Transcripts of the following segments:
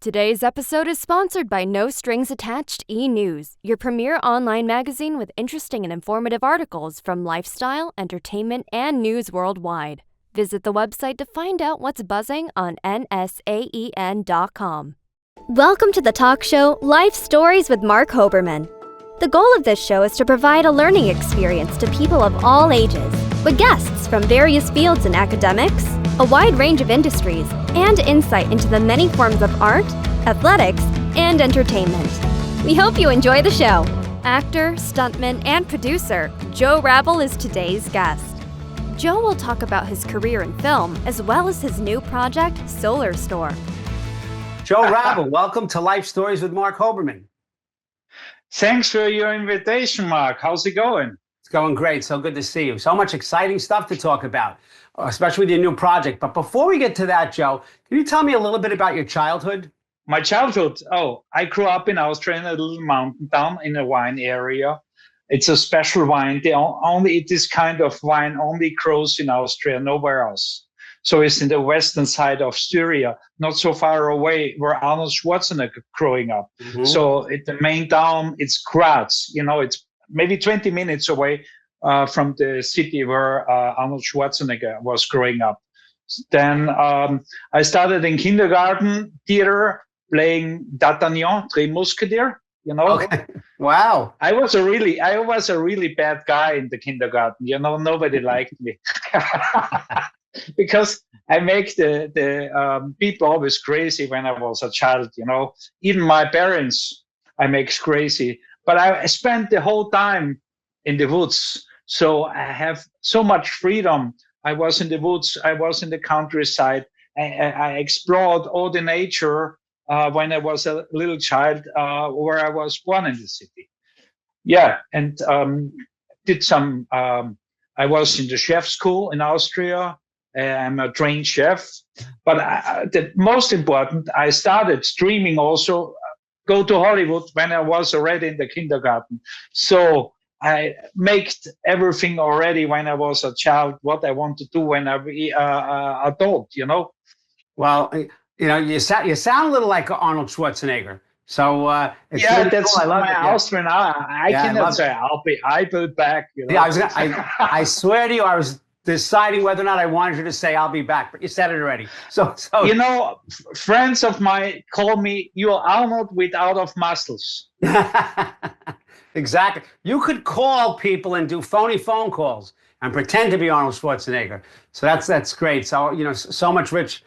Today's episode is sponsored by No Strings Attached e-News, your premier online magazine with interesting and informative articles from lifestyle, entertainment, and news worldwide. Visit the website to find out what's buzzing on nsaen.com. Welcome to the talk show Life Stories with Marc Hoberman. The goal of this show is to provide a learning experience to people of all ages, with guests from various fields in academics, a wide range of industries, and insight into the many forms of art, athletics, and entertainment. We hope you enjoy the show. Actor, stuntman, and producer Joe Rabl is today's guest. Joe will talk about his career in film as well as his new project, Solar Store. Joe Rabl, welcome to Life Stories with Marc Hoberman. Thanks for your invitation, Mark. How's it going? It's going great. So good to see you. So much exciting stuff to talk about, especially with your new project. But before we get to that, Joe, can you tell me a little bit about your childhood? My childhood? Oh, I grew up in Austria in a little mountain town in a wine area. It's a special wine. This kind of wine only grows in Austria, nowhere else. So it's in the western side of Styria, not so far away where Arnold Schwarzenegger growing up. Mm-hmm. So the main town, it's Graz. It's maybe 20 minutes away from the city where Arnold Schwarzenegger was growing up. Then I started in kindergarten theater playing D'Artagnan, Three Musketeers. Okay. Wow. I was a really bad guy in the kindergarten. Nobody liked me. Because I make the people always crazy when I was a child, Even my parents, I make crazy. But I spent the whole time in the woods. So I have so much freedom. I was in the woods. I was in the countryside. I explored all the nature when I was a little child, where I was born in the city. Yeah, and did some. I was in the chef school in Austria. I'm a trained chef, but the most important, I started dreaming also go to Hollywood when I was already in the kindergarten. So I made everything already when I was a child, what I want to do when I be adult, Well, you sound a little like Arnold Schwarzenegger. So it's yeah, really that's cool. I love my Austrian. I cannot say I will back. Yeah, I swear to you, I was deciding whether or not I wanted you to say I'll be back, but you said it already. So friends of mine call me you're Arnold without of muscles. Exactly. You could call people and do phony phone calls and pretend to be Arnold Schwarzenegger. So that's great. So so much rich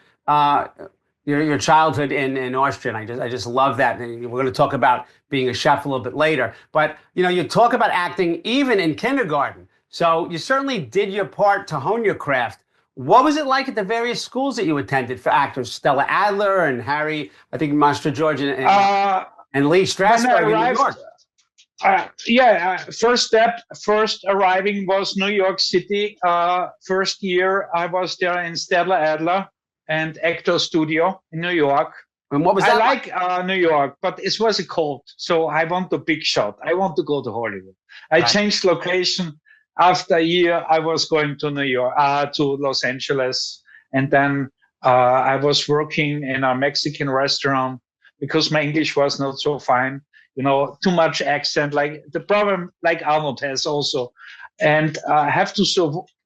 your childhood in Austria. And I just love that. And we're going to talk about being a chef a little bit later. But you talk about acting even in kindergarten. So you certainly did your part to hone your craft. What was it like at the various schools that you attended for actors? Stella Adler and Harry, I think Master George and Lee Strasberg in New York. First arriving was New York City. First year I was there in Stella Adler and Actor Studio in New York. And what was that? I like New York, but it was a cold. So I want a big shot. I want to go to Hollywood. I changed location. After a year, I was going to New York, to Los Angeles. And then I was working in a Mexican restaurant because my English was not so fine. Too much accent, like the problem like Arnold has also. And I have to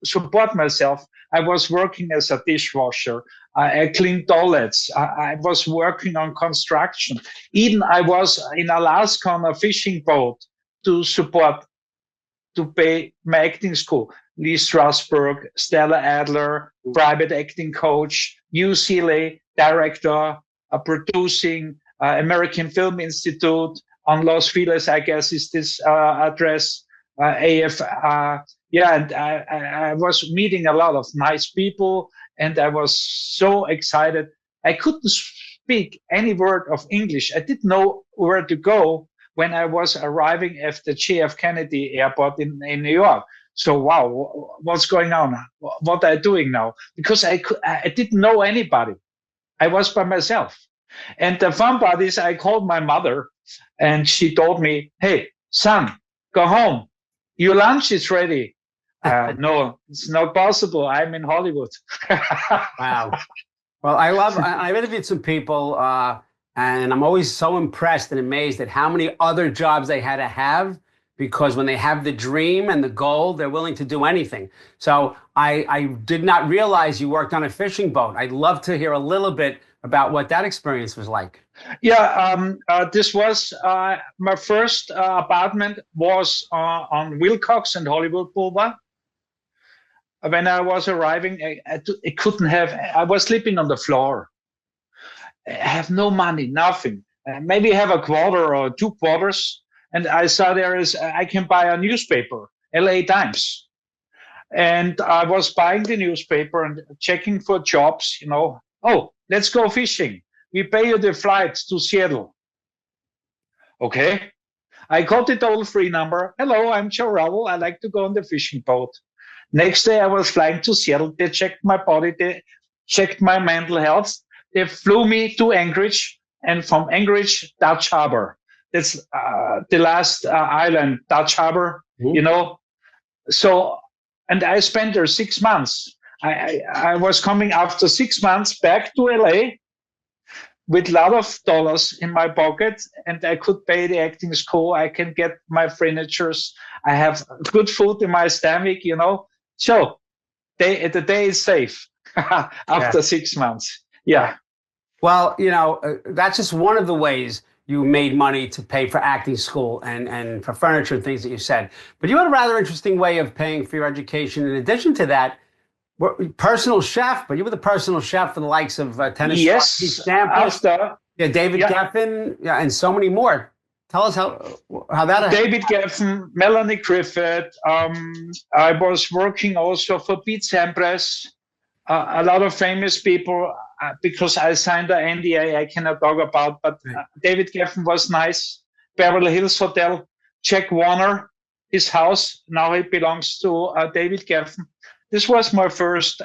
support myself. I was working as a dishwasher. I cleaned toilets. I was working on construction. Even I was in Alaska on a fishing boat to pay my acting school. Lee Strasberg, Stella Adler, private acting coach, UCLA director, producing American Film Institute on Los Feliz, I guess is this address, AF. And I was meeting a lot of nice people, and I was so excited. I couldn't speak any word of English. I didn't know where to go when I was arriving at the JF Kennedy Airport in New York. So, wow, what's going on? What am I doing now? Because I didn't know anybody. I was by myself. And the fun part is I called my mother and she told me, hey, son, go home. Your lunch is ready. No, it's not possible. I'm in Hollywood. Wow. Well, I've interviewed some people And I'm always so impressed and amazed at how many other jobs they had to have, because when they have the dream and the goal, they're willing to do anything. So I did not realize you worked on a fishing boat. I'd love to hear a little bit about what that experience was like. Yeah, this was my first apartment was on Wilcox and Hollywood Boulevard. When I was arriving, I couldn't have. I was sleeping on the floor. I have no money, nothing. Maybe have a quarter or 2 quarters, and I saw there is I can buy a newspaper, LA Times, and I was buying the newspaper and checking for jobs. Oh, let's go fishing. We pay you the flights to Seattle. Okay. I called the toll-free number. Hello, I'm Joe Rabl. I like to go on the fishing boat. Next day, I was flying to Seattle. They checked my body. They checked my mental health. They flew me to Anchorage, and from Anchorage, Dutch Harbor. That's the last island, Dutch Harbor, So, and I spent there 6 months. I was coming after 6 months back to LA with a lot of dollars in my pocket, and I could pay the acting school. I can get my furnitures. I have good food in my stomach, So the day is safe after 6 months. Yeah. Well, that's just one of the ways you made money to pay for acting school and for furniture and things that you said. But you had a rather interesting way of paying for your education. In addition to that, personal chef, but you were the personal chef for the likes of Tennis. Yes, David Geffen, and so many more. Tell us how that. David Geffen, Melanie Griffith. I was working also for Pete Sampras. A lot of famous people, because I signed the NDA, I cannot talk about. But David Geffen was nice. Beverly Hills Hotel. Jack Warner, his house now it belongs to David Geffen. This was my first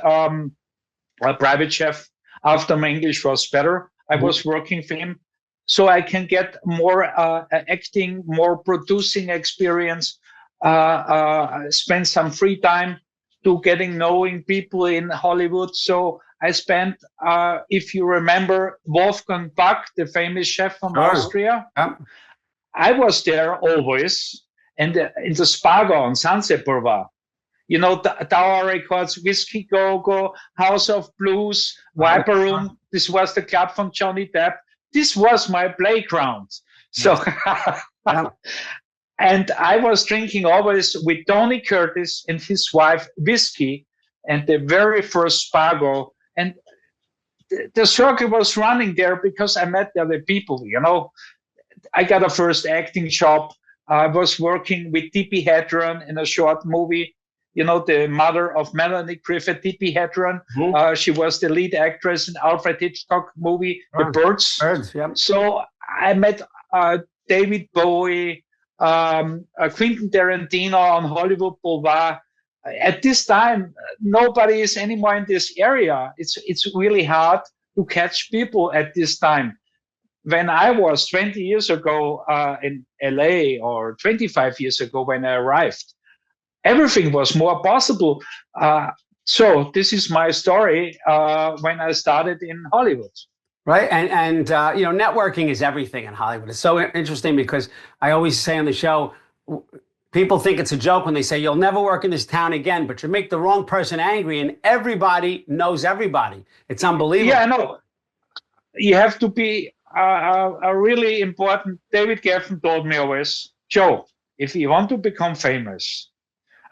private chef. After my English was better, I was working for him, so I can get more acting, more producing experience. Spend some free time to knowing people in Hollywood. So I spent, if you remember, Wolfgang Puck, the famous chef from Austria. Yeah. I was there always, and in the Spago on Sunset Boulevard. Tower Records, Whiskey Go-Go, House of Blues, Viper Room. This was the club from Johnny Depp. This was my playground. So, and I was drinking always with Tony Curtis and his wife whiskey, and the very first Spago. And the circle was running there because I met the other people. I got a first acting job. I was working with Tippi Hedren in a short movie. The mother of Melanie Griffith, Tippi Hedren. She was the lead actress in Alfred Hitchcock movie, The Birds. So I met David Bowie, Quentin Tarantino on Hollywood Boulevard. At this time, nobody is anymore in this area. It's really hard to catch people at this time. When I was 20 years ago in LA, or 25 years ago when I arrived, everything was more possible. So this is my story when I started in Hollywood. Right. And networking is everything in Hollywood. It's so interesting because I always say on the show, people think it's a joke when they say you'll never work in this town again, but you make the wrong person angry and everybody knows everybody. It's unbelievable. Yeah, I know. You have to be a really important. David Geffen told me always, Joe, if you want to become famous,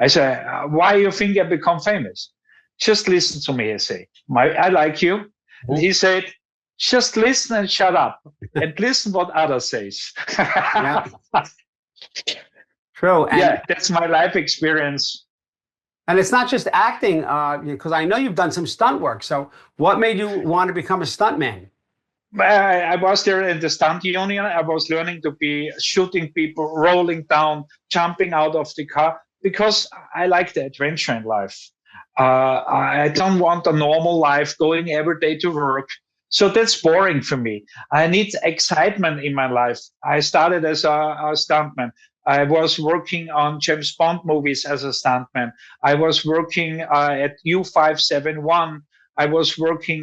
I say, why you think I become famous? Just listen to me, I say. I like you. And he said, just listen and shut up and listen what others says. True. And that's my life experience. And it's not just acting, because I know you've done some stunt work. So what made you want to become a stuntman? I was there in the stunt union. I was learning to be shooting people, rolling down, jumping out of the car, because I like the adventure in life. I don't want a normal life, going every day to work. So that's boring for me. I need excitement in my life. I started as a stuntman. I was working on James Bond movies as a stuntman. I was working at U571 I was working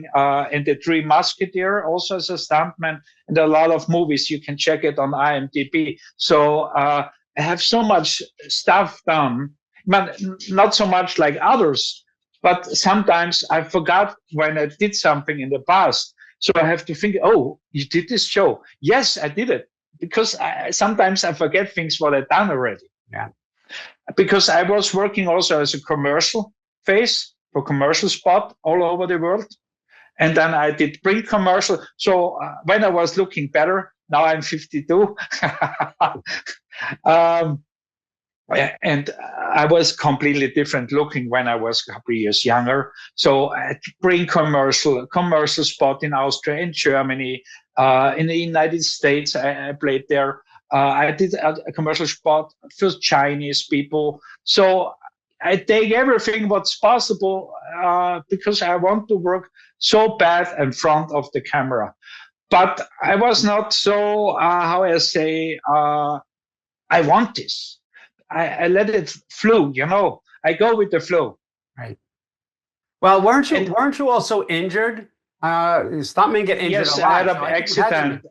in the Three Musketeers also as a stuntman, and a lot of movies. You can check it on IMDb. So I have so much stuff done, but not so much like others. But sometimes I forgot when I did something in the past. So I have to think, oh, you did this show. Yes, I did it. Because sometimes I forget things what I've done already. Yeah. Because I was working also as a commercial face for commercial spot all over the world. And then I did print commercial. So when I was looking better, now I'm 52. And I was completely different looking when I was a couple of years younger. So I print commercial spot in Austria, in Germany, in the United States. I played there. I did a commercial spot for Chinese people. So I take everything what's possible because I want to work so bad in front of the camera. But I was not so, how I say, I want this. I let it flow, I go with the flow. Right. Well, weren't you also injured? Stuntmen get injured yes, a lot. I had an accident.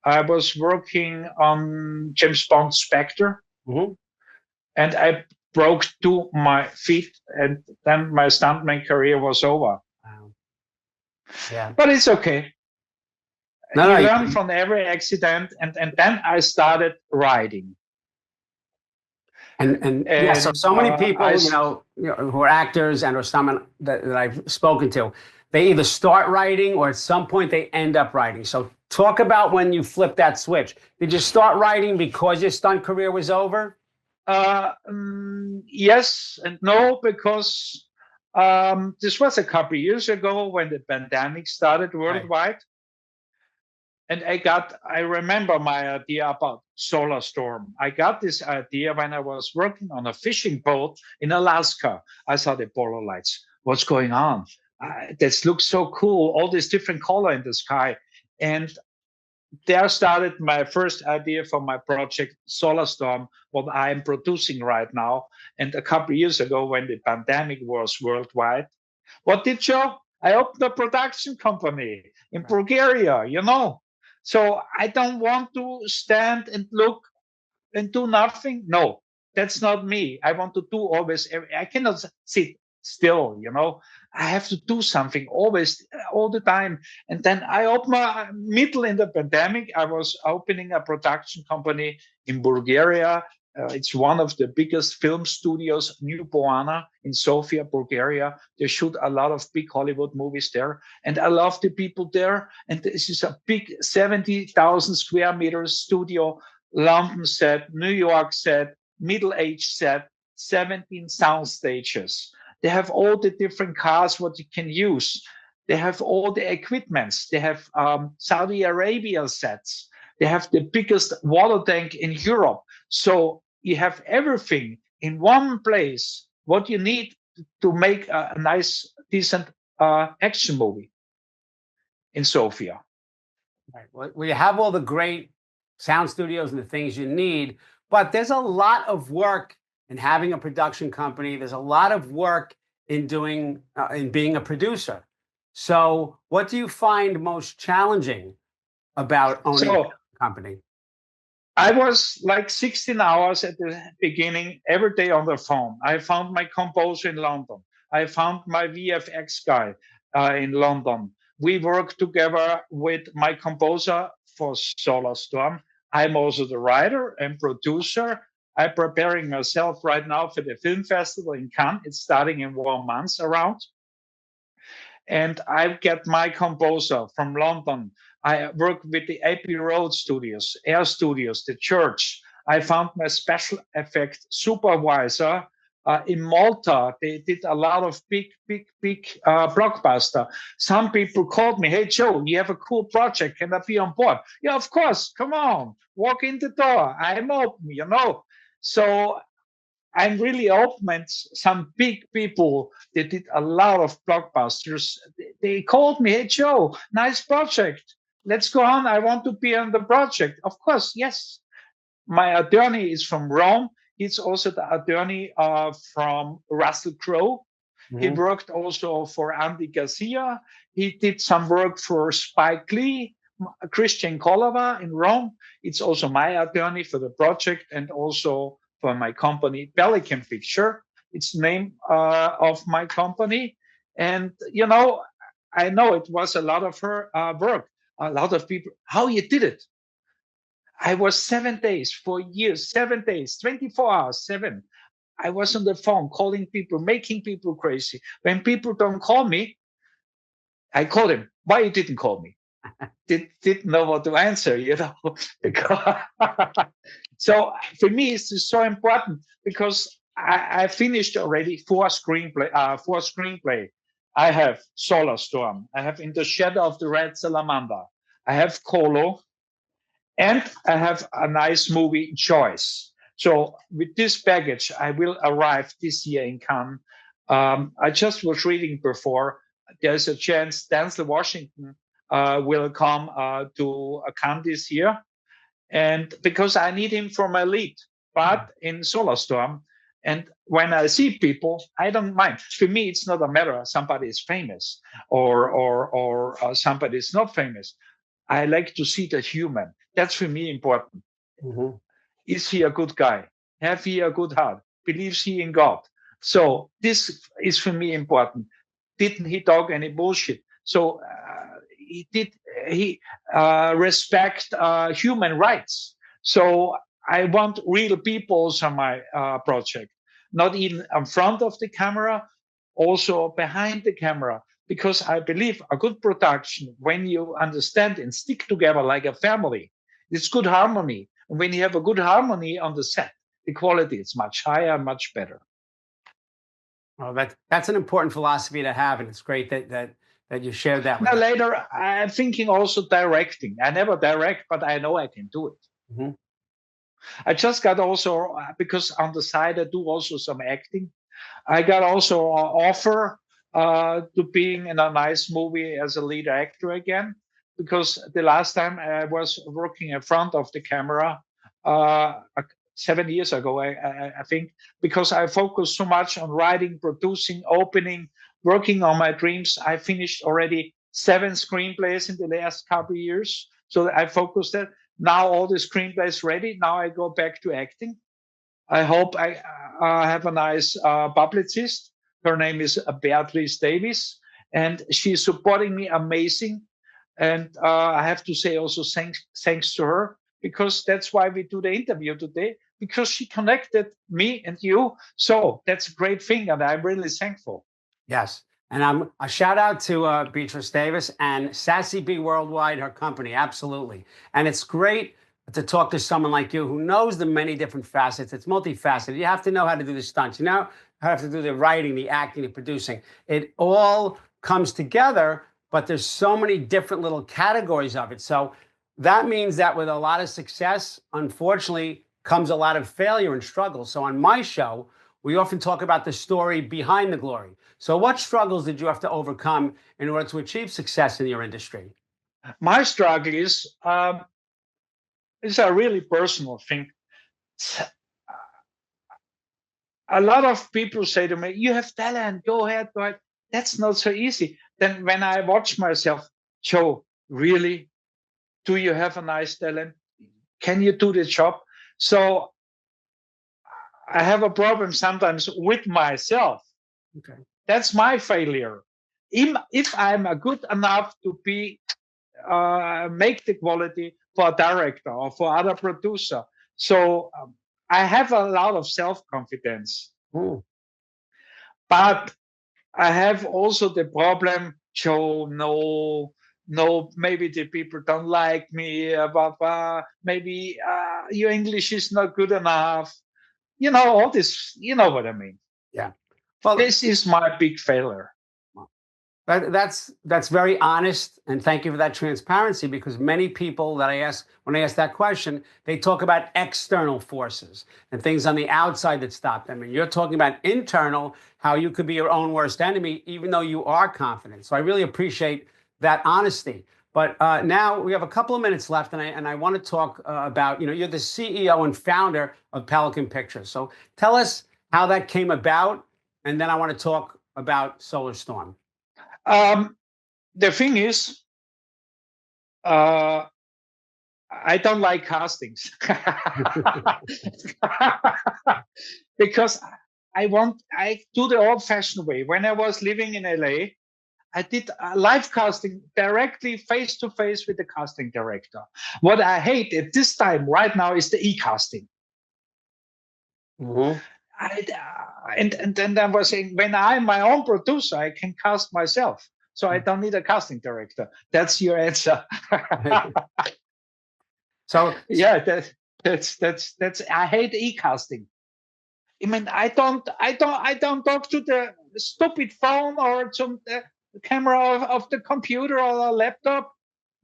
I was working on James Bond Spectre, and I broke 2 my feet, and then my stuntman career was over. Wow. Yeah. But it's okay. You learn from every accident, and then I started riding. And yeah, so many people, who are actors and or stuntmen that I've spoken to, they either start writing or at some point they end up writing. So talk about when you flipped that switch. Did you start writing because your stunt career was over? Yes and no, because this was a couple of years ago when the pandemic started worldwide. Right. And I remember my idea about solar storm. I got this idea when I was working on a fishing boat in Alaska. I saw the polar lights. What's going on? This looks so cool, all this different color in the sky. And there started my first idea for my project, Solar Storm, what I am producing right now. And a couple of years ago, when the pandemic was worldwide, what did Joe? I opened a production company in Bulgaria, So I don't want to stand and look and do nothing. No, that's not me. I want to do always. I cannot sit still, I have to do something always, all the time. And then I opened my middle in the pandemic. I was opening a production company in Bulgaria. It's one of the biggest film studios, New Boana in Sofia, Bulgaria. They shoot a lot of big Hollywood movies there. And I love the people there. And this is a big 70,000 square meters studio, London set, New York set, Middle Age set, 17 sound stages. They have all the different cars, what you can use. They have all the equipments. They have Saudi Arabia sets. They have the biggest water tank in Europe. So you have everything in one place, what you need to make a nice, decent action movie in Sofia. Right. Well, you have all the great sound studios and the things you need, but there's a lot of work in having a production company. There's a lot of work in doing, in being a producer. So what do you find most challenging about owning a company? I was like 16 hours at the beginning, every day on the phone. I found my composer in London. I found my VFX guy in London. We worked together with my composer for Solar Storm. I'm also the writer and producer. I'm preparing myself right now for the film festival in Cannes. It's starting in 1 month around. And I get my composer from London. I work with the Abbey Road Studios, Air Studios, the church. I found my special effect supervisor in Malta. They did a lot of big blockbuster. Some people called me, hey, Joe, you have a cool project. Can I be on board? Yeah, of course. Come on. Walk in the door. I'm open, So I'm really open. And some big people, they did a lot of blockbusters. They called me, hey, Joe, nice project. Let's go on. I want to be on the project. Of course, yes. My attorney is from Rome. He's also the attorney from Russell Crowe. He worked also for Andy Garcia. He did some work for Spike Lee, Christian Colava in Rome. It's also my attorney for the project and also for my company, Pelican Picture. It's the name of my company. And, I know it was a lot of her work. A lot of people, how you did it. I was 7 days, for years, 7 days, 24 hours, seven. I was on the phone calling people, making people crazy. When people don't call me, I call them. Why you didn't call me? Didn't know what to answer, Because so for me, it's just so important because I finished already four screenplay. I have Solar Storm. I have In the Shadow of the Red Salamander. I have Colo. And I have a nice movie choice. So with this package, I will arrive this year in Cannes. I just was reading before, there's a chance Denzel Washington will come to Cannes this year. And because I need him for my lead, but in Solar Storm. And when I see people, I don't mind. For me, it's not a matter somebody is famous or somebody is not famous. I like to see the human. That's for me important. Mm-hmm. Is he a good guy? Have he a good heart? Believes he in God? So this is for me important. Didn't he talk any bullshit? So he respect human rights. So I want real people on my project, not even in front of the camera, also behind the camera. Because I believe a good production, when you understand and stick together like a family, it's good harmony. And when you have a good harmony on the set, the quality is much higher, much better. Oh, that's an important philosophy to have, and it's great that you shared that with Now us. later, I'm thinking also directing. I never direct, but I know I can do it. Mm-hmm. I just got also, because on the side I do also some acting. I got also an offer to being in a nice movie as a lead actor again, because the last time I was working in front of the camera 7 years ago, I think, because I focused so much on writing, producing, opening, working on my dreams. I finished already 7 screenplays in the last couple of years. So I focused that. Now all the screenplays ready. Now I go back to acting. I hope I have a nice publicist. Her name is Beatrice Davis, and she's supporting me amazing. And I have to say also thanks to her, because that's why we do the interview today, because she connected me and you. So that's a great thing, and I'm really thankful. Yes. And a shout out to Beatrice Davis and Sassy Bee Worldwide, her company. Absolutely. And it's great to talk to someone like you who knows the many different facets. It's multifaceted. You have to know how to do the stunts. You know how to do the writing, the acting, the producing. It all comes together, but there's so many different little categories of it. So that means that with a lot of success, unfortunately, comes a lot of failure and struggle. So on my show, we often talk about the story behind the glory. So what struggles did you have to overcome in order to achieve success in your industry? My struggle is it's a really personal thing. A lot of people say to me, "You have talent, go ahead, go ahead." That's not so easy. Then when I watch myself, Joe, really, do you have a nice talent? Can you do the job? So I have a problem sometimes with myself. Okay. That's my failure. If I'm a good enough to be make the quality for a director or for other producer, so I have a lot of self-confidence. But I have also the problem, Joe, no, maybe the people don't like me, but maybe your English is not good enough. All this, you know what I mean. Yeah. Well, this is my big failure. That's very honest, and thank you for that transparency, because many people that I ask, when I ask that question, they talk about external forces and things on the outside that stop them. And you're talking about internal, how you could be your own worst enemy, even though you are confident. So I really appreciate that honesty. But now we have a couple of minutes left, and I want to talk about, you're the CEO and founder of Pelican Pictures. So tell us how that came about, and then I want to talk about Solar Storm? The thing is, I don't like castings because I do the old-fashioned way. When I was living in LA, I did a live casting directly face to face with the casting director. What I hate at this time right now is the e-casting. Mm-hmm. And then I was saying, when I'm my own producer, I can cast myself. So I don't need a casting director. That's your answer. So yeah, that's I hate e-casting. I mean, I don't talk to the stupid phone or to the camera of the computer or a laptop.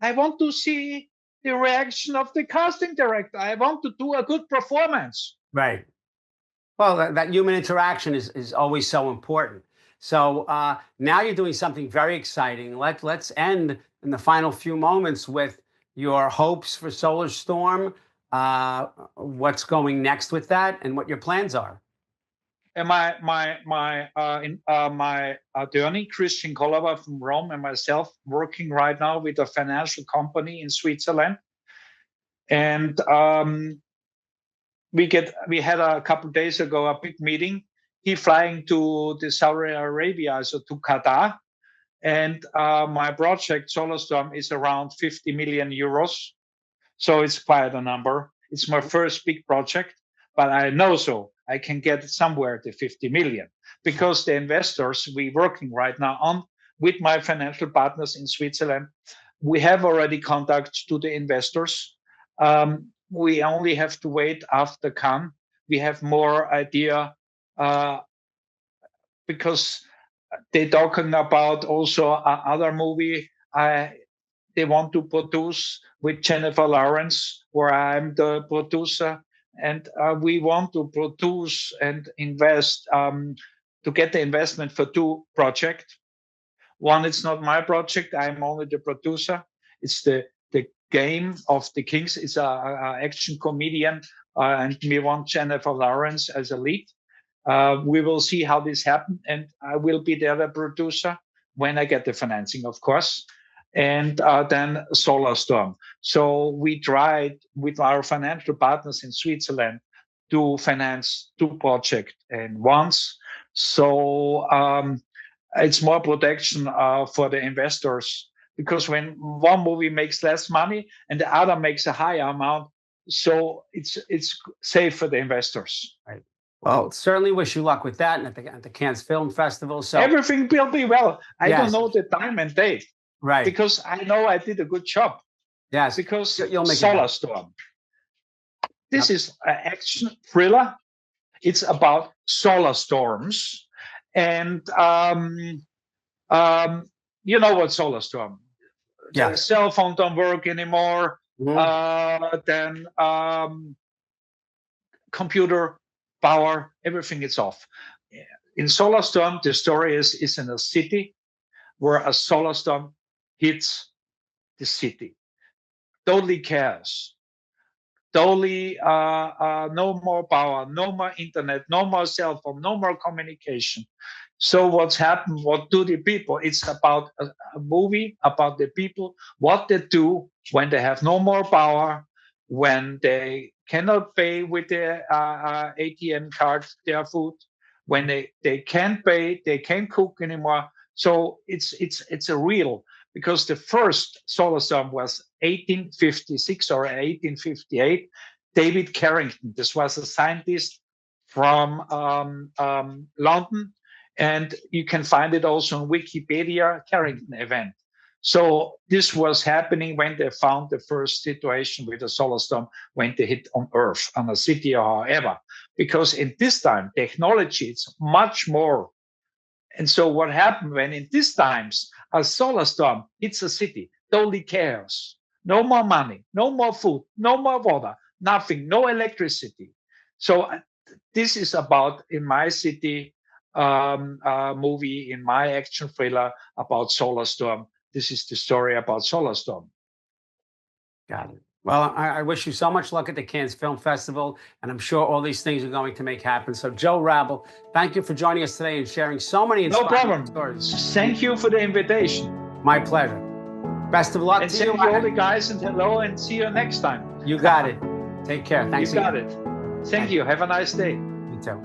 I want to see the reaction of the casting director. I want to do a good performance. right. Well, that human interaction is always so important. So now you're doing something very exciting. Let's end in the final few moments with your hopes for Solar Storm, what's going next with that, and what your plans are. And my attorney Christian Kolova from Rome and myself working right now with a financial company in Switzerland, and we had a couple of days ago a big meeting. He flying to the Saudi Arabia, so to Qatar, and my project SolarStorm is around 50 million euros, so it's quite a number. It's my first big project, but I know so I can get somewhere to 50 million because the investors we working right now on with my financial partners in Switzerland, we have already contacts to the investors. We only have to wait after Cannes. We have more idea because they're talking about also other movie they want to produce with Jennifer Lawrence, where I'm the producer. And we want to produce and invest to get the investment for two projects. One, it's not my project. I'm only the producer. It's the Game of the Kings. It's a action comedian, and we want Jennifer Lawrence as a lead. We will see how this happens, and I will be the other producer when I get the financing, of course. And then Solar Storm. So we tried with our financial partners in Switzerland to finance two projects at once. So it's more protection for the investors, because when one movie makes less money and the other makes a higher amount, so it's safe for the investors. Right. Well, certainly wish you luck with that, and at the Cannes Film Festival. So everything will be well. I yes. don't know the time and date, right? Because I know I did a good job. Yes, because you'll make Solar Storm. This is an action thriller. It's about solar storms, and you know what solar storm? Yeah. The cell phone don't work anymore. Then computer power, everything is off. In Solar Storm, the story is in a city where a solar storm hits the city. Totally chaos. Totally no more power, no more internet, no more cell phone, no more communication. So what's happened? What do the people? It's about a movie about the people, what they do when they have no more power, when they cannot pay with their ATM cards their food, when they can't pay, they can't cook anymore. So it's a real, because the first solar storm was 1856 or 1858. David Carrington, this was a scientist from London, and you can find it also on Wikipedia, Carrington event. So this was happening when they found the first situation with a solar storm when they hit on Earth, on a city or however. Because in this time, technology is much more. And so what happened when in these times a solar storm hits a city? Totally chaos. No more money, no more food, no more water, nothing, no electricity. So this is about, in my city, movie, in my action thriller about solar storm. This is the story about solar storm. Got it. Well, I wish you so much luck at the Cannes Film Festival, and I'm sure all these things are going to make happen. So, Joe Rabl, thank you for joining us today and sharing so many No inspiring problem. stories. Thank you for the invitation. My pleasure. Best of luck And to send you. you all the guys and hello, and see you next time. You got it. Take care. Thanks You got again. it. Thank you. Have a nice day. You too.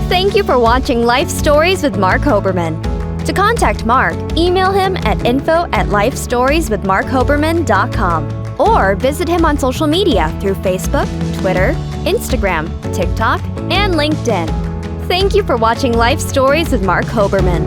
Thank you for watching Life Stories with Marc Hoberman. To contact Marc, email him at info@lifestorieswithmarchoberman.com or visit him on social media through Facebook, Twitter, Instagram, TikTok, and LinkedIn. Thank you for watching Life Stories with Marc Hoberman.